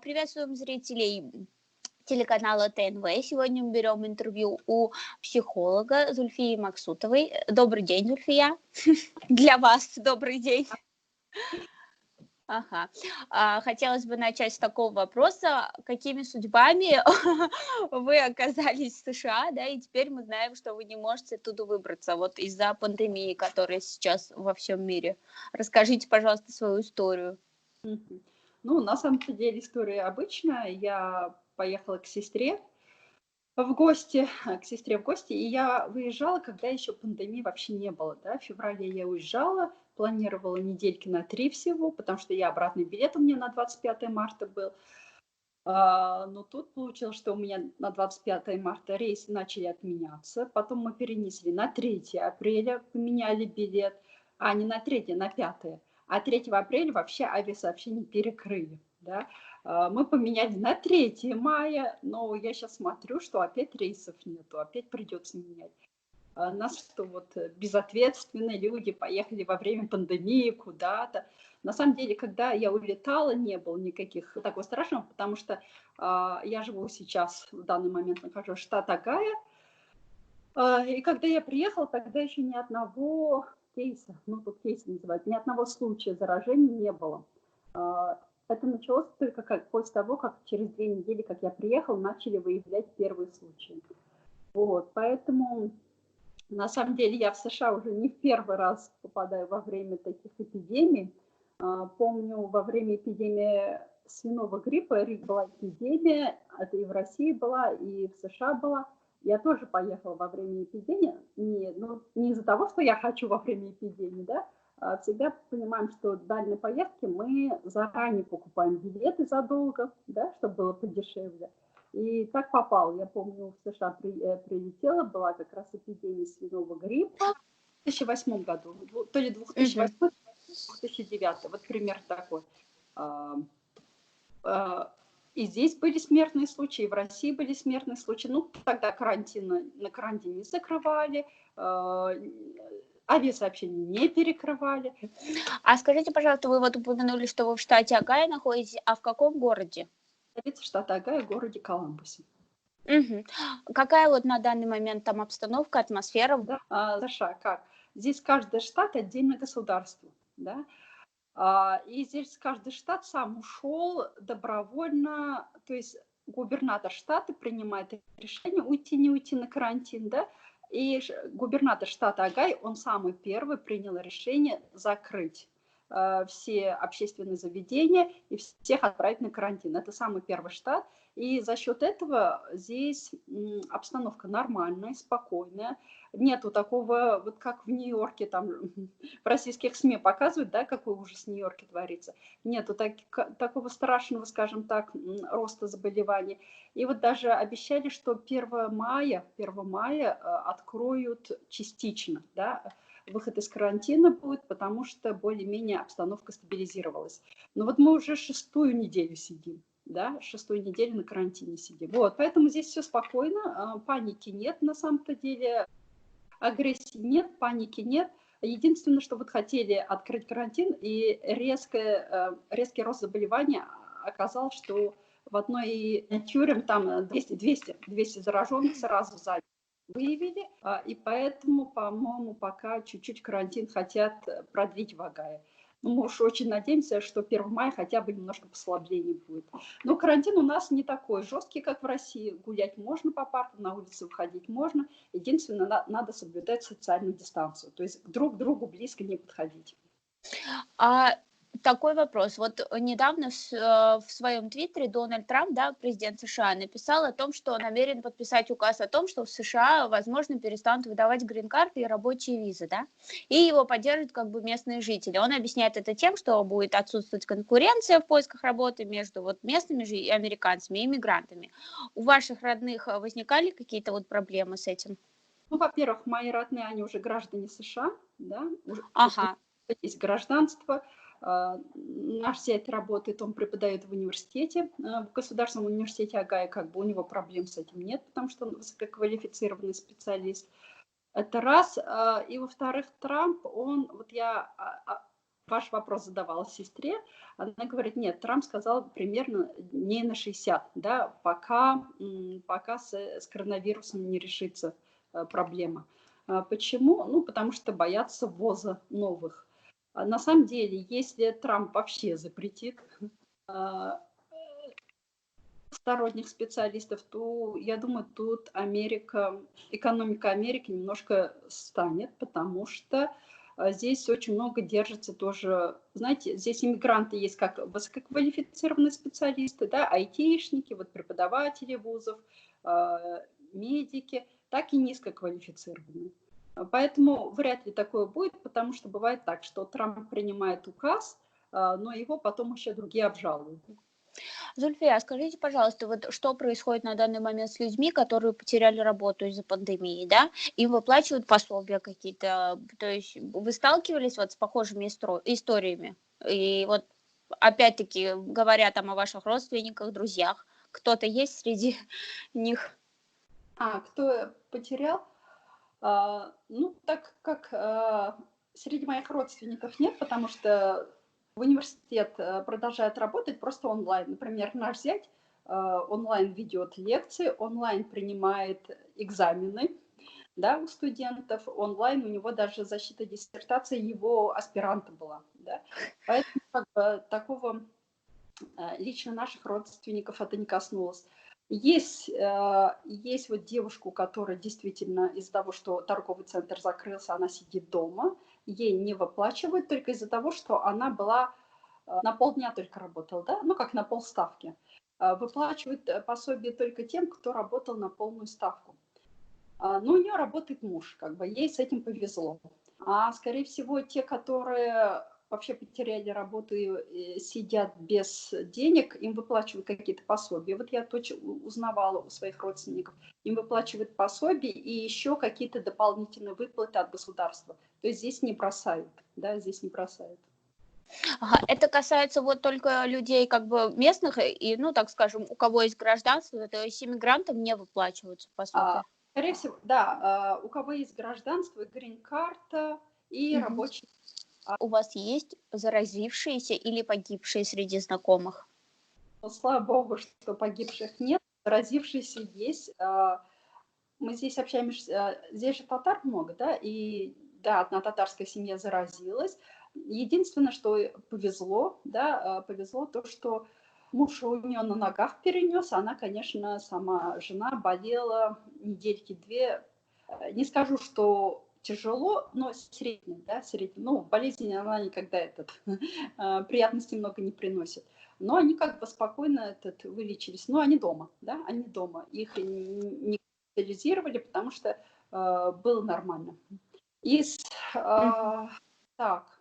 Приветствуем зрителей телеканала ТНВ. Сегодня мы берем интервью у психолога Зульфии Максутовой. Добрый день, Зульфия. Для вас добрый день. Ага. Хотелось бы начать с такого вопроса. Какими судьбами вы оказались в США, да, и теперь мы знаем, что вы не можете оттуда выбраться, вот из-за пандемии, которая сейчас во всем мире. Расскажите, пожалуйста, свою историю. Ну, на самом-то деле история обычная. Я поехала к сестре в гости, и я выезжала, когда еще пандемии вообще не было, да. В феврале я уезжала, планировала недельки на 3 всего, потому что я обратный билет у меня на 25 марта был. Но тут получилось, что у меня на 25 марта рейсы начали отменяться, потом мы перенесли на 3 апреля, поменяли билет, не на 3, на 5. А 3 апреля вообще авиасообщение перекрыли, да. Мы поменяли на 3 мая, но я сейчас смотрю, что опять рейсов нету, опять придется менять. Нас что вот безответственные люди поехали во время пандемии куда-то. На самом деле, когда я улетала, не было никаких такого страшного, потому что я живу сейчас, в данный момент нахожусь в штат Огайо, и когда я приехала, тогда еще ни одного кейса, тут кейс называют, ни одного случая заражения не было. Это началось только после того, как через 2 недели, как я приехала, начали выявлять первые случаи. Вот, поэтому... На самом деле я в США уже не в первый раз попадаю во время таких эпидемий. Помню, во время эпидемии свиного гриппа была эпидемия, это и в России была, и в США была. Я тоже поехала во время эпидемии, не из-за того, что я хочу во время эпидемии, да, всегда понимаем, что дальние поездки мы заранее покупаем билеты задолго, да, чтобы было подешевле. И так попал. Я помню, в США прилетела, была как раз эпидемия свиного гриппа в 2008 году, то ли 2008, 2009, вот примерно такой. И здесь были смертные случаи, и в России были смертные случаи. Тогда на карантине закрывали, авиасообщение не перекрывали. А скажите, пожалуйста, вы вот упомянули, что вы в штате Огайо находитесь, а в каком городе? Столица штата Огайо, в городе Коламбусе. Какая вот на данный момент там обстановка, атмосфера? Да, США как? Здесь каждый штат отдельное государство, да? И здесь каждый штат сам ушел добровольно, то есть губернатор штата принимает решение уйти, не уйти на карантин, да? И губернатор штата Огайо, он самый первый принял решение закрыть все общественные заведения и всех отправить на карантин. Это самый первый штат. И за счет этого здесь обстановка нормальная, спокойная. Нету такого, вот как в Нью-Йорке, там в российских СМИ показывают, да, какой ужас в Нью-Йорке творится. Нету такого страшного, скажем так, роста заболеваний. И вот даже обещали, что 1 мая откроют частично, да, выход из карантина будет, потому что более-менее обстановка стабилизировалась. Но вот мы уже 6-ю неделю сидим, да, 6-ю неделю на карантине сидим. Вот, поэтому здесь все спокойно, паники нет на самом-то деле, агрессии нет, паники нет. Единственное, что вот хотели открыть карантин, и резкий рост заболевания оказал, что в одной тюрьме там 200 зараженных сразу за выявили, и поэтому, по-моему, пока чуть-чуть карантин хотят продлить в Огайо. Мы уж очень надеемся, что 1 мая хотя бы немножко послабление будет. Но карантин у нас не такой жесткий, как в России. Гулять можно по парку, на улице выходить можно. Единственное, надо соблюдать социальную дистанцию, то есть друг к другу близко не подходить. Такой вопрос. Вот недавно в своем твиттере Дональд Трамп, да, президент США, написал о том, что намерен подписать указ о том, что в США, возможно, перестанут выдавать грин-карты и рабочие визы, да, и его поддерживают как бы местные жители. Он объясняет это тем, что будет отсутствовать конкуренция в поисках работы между вот местными же американцами и иммигрантами. У ваших родных возникали какие-то вот проблемы с этим? Во-первых, мои родные, они уже граждане США, да, уже есть гражданство. Наш зять работает, он преподает в университете, в Государственном университете Огайо, как бы у него проблем с этим нет, потому что он высококвалифицированный специалист. Это раз. И во-вторых, Трамп, ваш вопрос задавала сестре, она говорит, нет, Трамп сказал примерно дней на 60, да, пока с коронавирусом не решится проблема. Почему? Ну, потому что боятся ввоза новых. На самом деле, если Трамп вообще запретит сторонних специалистов, то, я думаю, тут экономика Америки немножко станет, потому что здесь очень много держится тоже, знаете, здесь иммигранты есть как высококвалифицированные специалисты, да, айтишники, вот преподаватели вузов, медики, так и низкоквалифицированные. Поэтому вряд ли такое будет, потому что бывает так, что Трамп принимает указ, но его потом еще другие обжалуют. Зульфия, а скажите, пожалуйста, вот что происходит на данный момент с людьми, которые потеряли работу из-за пандемии, да? Им выплачивают пособия какие-то, то есть вы сталкивались вот с похожими историями? И вот опять-таки говоря там о ваших родственниках, друзьях, кто-то есть среди них? Кто потерял? Ну, так как среди моих родственников нет, потому что в университет продолжает работать просто онлайн. Например, наш зять онлайн ведет лекции, онлайн принимает экзамены, да, у студентов, онлайн у него даже защита диссертации его аспиранта была. Да. Поэтому как бы, такого лично наших родственников это не коснулось. Есть вот девушка, которая действительно из-за того, что торговый центр закрылся, она сидит дома, ей не выплачивают только из-за того, что она была на полдня только работала, да, ну как на полставки. Выплачивают пособие только тем, кто работал на полную ставку. Но у нее работает муж, как бы ей с этим повезло. А скорее всего те, которые вообще потеряли работу и сидят без денег, им выплачивают какие-то пособия. Вот я точно узнавала у своих родственников. Им выплачивают пособия и еще какие-то дополнительные выплаты от государства. То есть здесь не бросают, да, здесь не бросают. Ага, это касается вот только людей как бы местных и, ну, так скажем, у кого есть гражданство, то есть иммигрантам не выплачиваются пособия. Скорее всего, да, у кого есть гражданство, грин-карта и рабочий. У вас есть заразившиеся или погибшие среди знакомых? Слава богу, что погибших нет, заразившиеся есть. Мы здесь общаемся, здесь же татар много, да, и да, одна татарская семья заразилась. Единственное, что повезло, да, повезло то, что муж у нее на ногах перенес, она, конечно, сама жена болела недельки две. Не скажу, что тяжело, но средне, да, средне. Ну, болезнь она никогда приятностей много не приносит. Но они как бы спокойно вылечились. Но они дома, да, они дома. Их не госпитализировали, потому что было нормально. Так,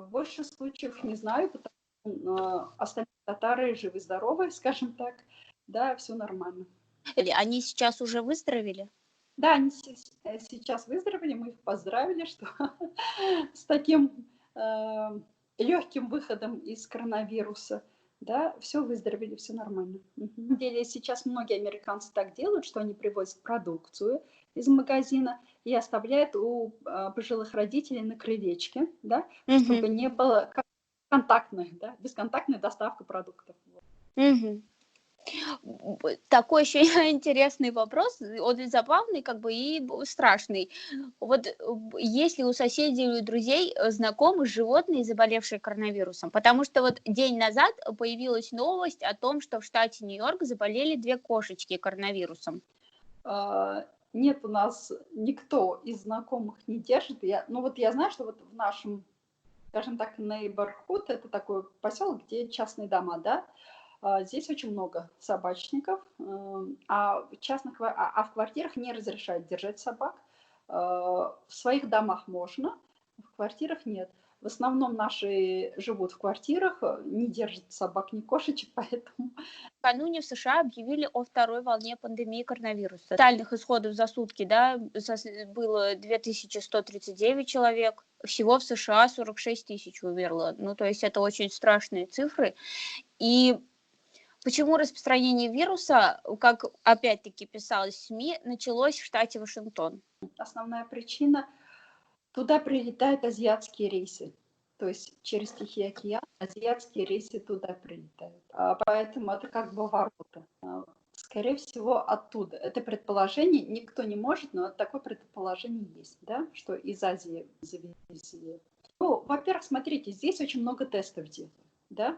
больше случаев не знаю, потому что остальные татары живы-здоровы, скажем так. Да, все нормально. Они сейчас уже выздоровели? Да, они сейчас выздоровели, мы их поздравили, что с таким легким выходом из коронавируса, да, все выздоровели, все нормально. На самом деле сейчас многие американцы так делают, что они привозят продукцию из магазина и оставляют у пожилых родителей на крылечке, да, чтобы не было контактных, да, бесконтактная доставка продуктов. Такой еще интересный вопрос, он забавный как бы и страшный. Вот есть ли у соседей или у друзей знакомых животные, заболевшие коронавирусом? Потому что вот день назад появилась новость о том, что в штате Нью-Йорк заболели 2 кошечки коронавирусом. Нет, у нас никто из знакомых не держит. Я знаю, что вот в нашем, скажем так, neighborhood, это такой поселок, где частные дома, да, здесь очень много собачников, а в квартирах не разрешают держать собак. В своих домах можно, в квартирах нет. В основном наши живут в квартирах, не держат собак, ни кошечек, поэтому... Накануне в США объявили о второй волне пандемии коронавируса. Летальных исходов за сутки, да, было 2139 человек. Всего в США 46 тысяч умерло. Ну, то есть это очень страшные цифры. И почему распространение вируса, как опять-таки писалось в СМИ, началось в штате Вашингтон? Основная причина – туда прилетают азиатские рейсы. то есть через Тихий океан азиатские рейсы туда прилетают. Поэтому это как бы ворота. Скорее всего, оттуда. Это предположение никто не может, но такое предположение есть, да, что из Азии завезли. Ну, во-первых, смотрите, здесь очень много тестов делают, да.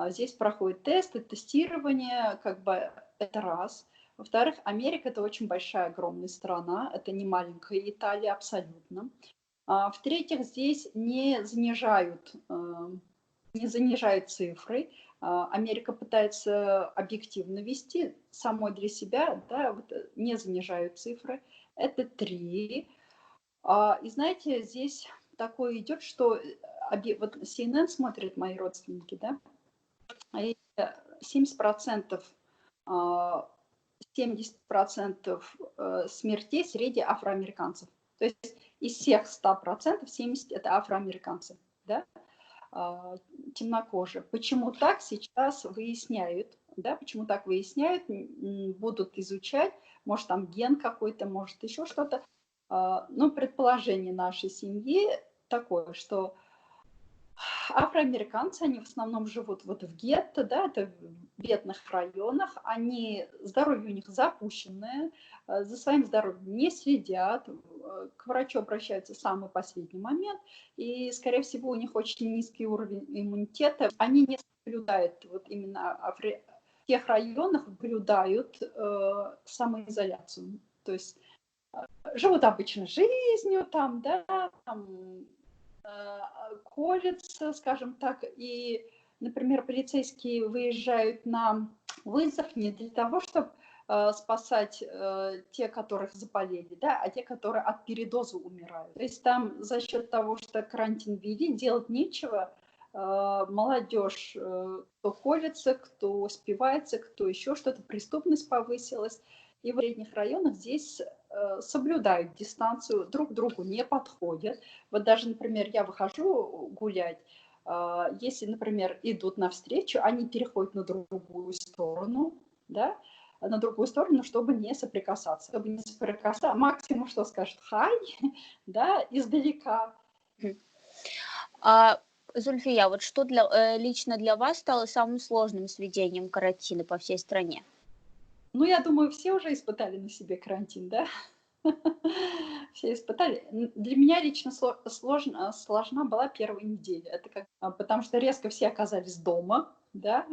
Здесь проходят тесты, тестирование, как бы это раз. Во-вторых, Америка – это очень большая, огромная страна, это не маленькая Италия абсолютно. В-третьих, здесь не занижают цифры. Америка пытается объективно вести самой для себя, да, вот не занижают цифры. Это 3. И знаете, здесь такое идет, что вот CNN смотрят мои родственники, да, и 70%, 70% смертей среди афроамериканцев. То есть из всех 100% 70 это афроамериканцы, да, темнокожие. Почему так, сейчас выясняют, да, почему так выясняют, будут изучать, может там ген какой-то, может еще что-то. Но предположение нашей семьи такое, что афроамериканцы, они в основном живут вот в гетто, да, это в бедных районах, здоровье у них запущенное, за своим здоровьем не следят, к врачу обращаются в самый последний момент, и, скорее всего, у них очень низкий уровень иммунитета, они не соблюдают, вот именно в тех районах блюдают самоизоляцию, то есть живут обычной жизнью, там, да, там, колется, скажем так, и, например, полицейские выезжают на вызов не для того, чтобы спасать те, которых заболели, да, а те, которые от передоза умирают. То есть там за счет того, что карантин ввели, делать нечего, молодежь, кто колется, кто спивается, кто еще что-то, преступность повысилась. И в средних районах здесь соблюдают дистанцию, друг к другу не подходят. Вот даже, например, я выхожу гулять, если, например, идут навстречу, они переходят на другую сторону, да, на другую сторону, чтобы не соприкасаться. Чтобы не соприкасаться, максимум, что скажет «хай», да, издалека. Зульфия, вот что лично для вас стало самым сложным с введением карантина по всей стране? Ну, я думаю, все уже испытали на себе карантин, да? Все испытали. Для меня лично сложна была первая неделя. Это потому что резко все оказались дома, да,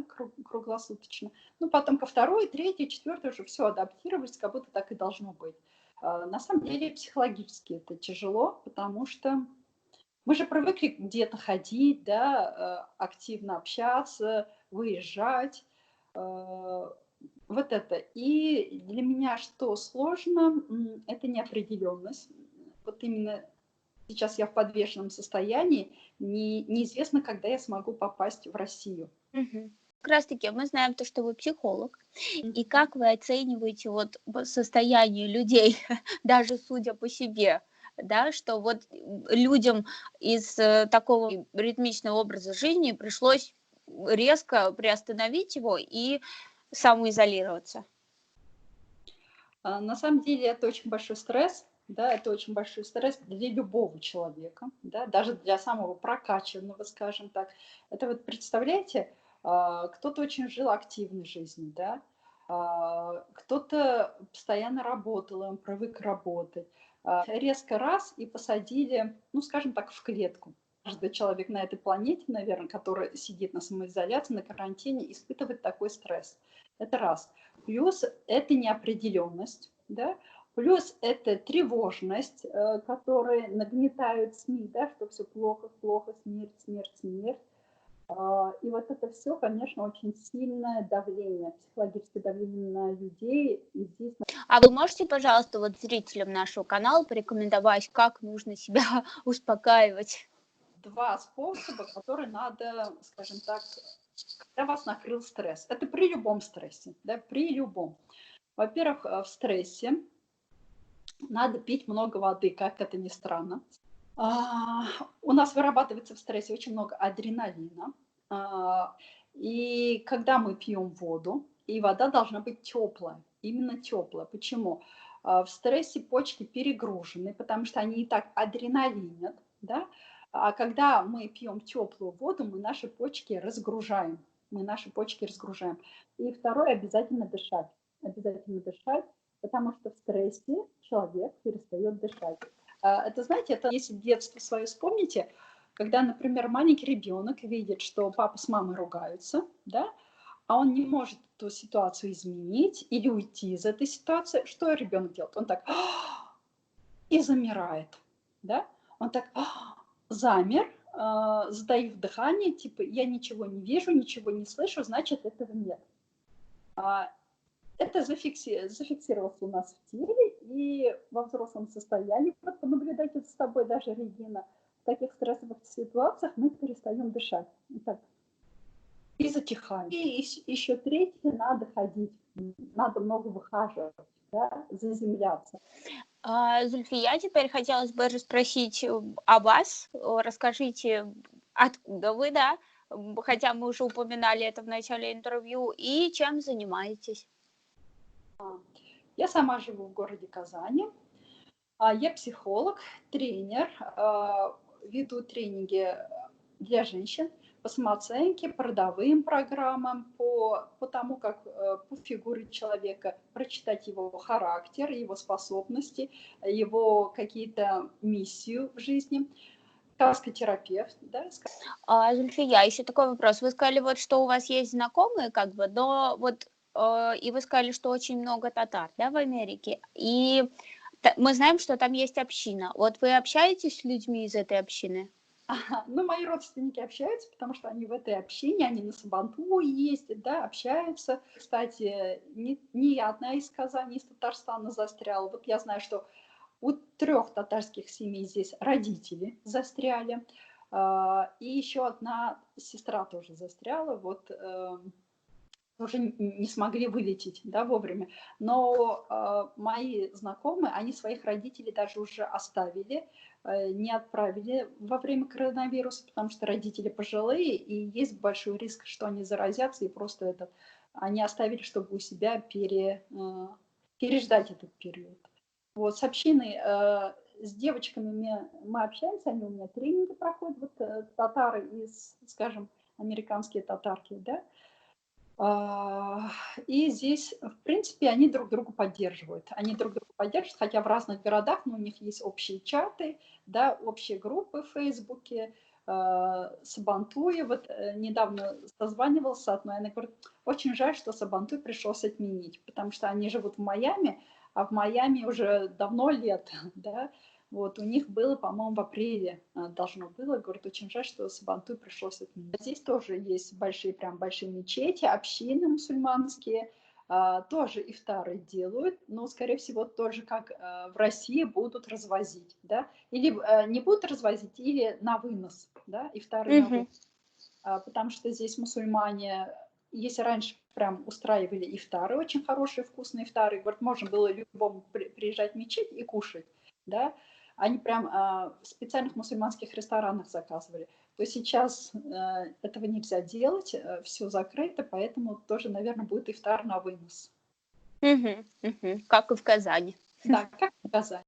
круглосуточно. Ну, потом ко второй, третьей, четвертой уже все адаптировались, как будто так и должно быть. На самом деле психологически это тяжело, потому что мы же привыкли где-то ходить, да, активно общаться, выезжать. Вот это. И для меня что сложно, это неопределенность. Вот именно сейчас я в подвешенном состоянии, неизвестно, когда я смогу попасть в Россию. Как раз таки мы знаем то, что вы психолог, и как вы оцениваете вот состояние людей, даже судя по себе, да, что вот людям из такого ритмичного образа жизни пришлось резко приостановить его и самоизолироваться? На самом деле это очень большой стресс, да, это очень большой стресс для любого человека, да, даже для самого прокачанного, скажем так. Это вот представляете, кто-то очень жил активной жизнью, да, кто-то постоянно работал, он привык работать. Резко раз и посадили, ну, скажем так, в клетку. Каждый человек на этой планете, наверное, который сидит на самоизоляции, на карантине, испытывает такой стресс. Это раз. Плюс это неопределенность, да? Плюс это тревожность, которая нагнетают СМИ, да, что все плохо, плохо, смерть, смерть, смерть. И вот это все, конечно, очень сильное давление, психологическое давление на людей. И здесь... А вы можете, пожалуйста, вот зрителям нашего канала порекомендовать, как нужно себя успокаивать? 2 способа, которые надо, скажем так, когда вас накрыл стресс. Это при любом стрессе, да, при любом. Во-первых, в стрессе надо пить много воды, как это ни странно. У нас вырабатывается в стрессе очень много адреналина. И когда мы пьем воду, и вода должна быть теплая, именно теплая. Почему? В стрессе почки перегружены, потому что они и так адреналинят, да? А когда мы пьем теплую воду, мы наши почки разгружаем. Мы наши почки разгружаем. И второе, обязательно дышать. Обязательно дышать, потому что в стрессе человек перестает дышать. Это, знаете, это если детство свое вспомните, когда, например, маленький ребенок видит, что папа с мамой ругаются, да, а он не может эту ситуацию изменить или уйти из этой ситуации, что ребенок делает? Он так и замирает, да? Он так замер, затаив дыхание, типа я ничего не вижу, ничего не слышу, значит этого нет. Это зафиксировалось у нас в теле, и во взрослом состоянии, вот понаблюдайте за собой, даже Регина, в таких стрессовых ситуациях мы перестаем дышать. Итак, и затихаем. И еще третье, надо ходить, надо много выхаживать, да, заземляться. Зульфия, теперь хотелось бы расспросить о вас. Расскажите, откуда вы, да? Хотя мы уже упоминали это в начале интервью. И чем занимаетесь? Я сама живу в городе Казани. Я психолог, тренер, веду тренинги для женщин по самооценке, по родовым программам, по тому, как по фигуре человека прочитать его характер, его способности, его какие-то миссию в жизни. Сказкотерапевт, да? Зульфия, еще такой вопрос. Вы сказали, вот, что у вас есть знакомые, как бы, но вот, и вы сказали, что очень много татар, да, в Америке, и мы знаем, что там есть община. Вот вы общаетесь с людьми из этой общины? Ну, мои родственники общаются, потому что они в этой общине, они на Сабантуй ездят, да, общаются. Кстати, не я одна из Казани, из Татарстана застряла. Вот я знаю, что у 3 татарских семей здесь родители застряли. И еще одна сестра тоже застряла. Вот уже не смогли вылететь, да, вовремя. Но мои знакомые, они своих родителей даже уже оставили, не отправили во время коронавируса, потому что родители пожилые, и есть большой риск, что они заразятся, и просто они оставили, чтобы у себя переждать этот период. Вот, с общиной, с девочками мы общаемся, они у меня тренинги проходят, вот татары из, скажем, американские татарки, да, и здесь, в принципе, они друг друга поддерживают. Они друг друга поддерживают, хотя в разных городах, но у них есть общие чаты, да, общие группы в Фейсбуке, Сабантуй. Вот недавно созванивался с одной, она говорит, очень жаль, что Сабантуй пришлось отменить, потому что они живут в Майами, а в Майами уже давно лето, да, вот, у них было, по-моему, в апреле должно было. Говорит, очень жаль, что Сабантуй пришлось отменить. Здесь тоже есть прям большие мечети, общины мусульманские. Тоже ифтары делают, но, скорее всего, тоже, как в России, будут развозить. Да? Или не будут развозить, или на вынос. Да? Ифтары на вынос. Потому что здесь мусульмане, если раньше прям устраивали ифтары, очень хорошие, вкусные ифтары, говорит, можно было любому приезжать в мечеть и кушать. Да? Они прям в специальных мусульманских ресторанах заказывали. То сейчас этого нельзя делать, все закрыто, поэтому тоже, наверное, будет ифтар на вынос. Как и в Казани. Да, как в Казани.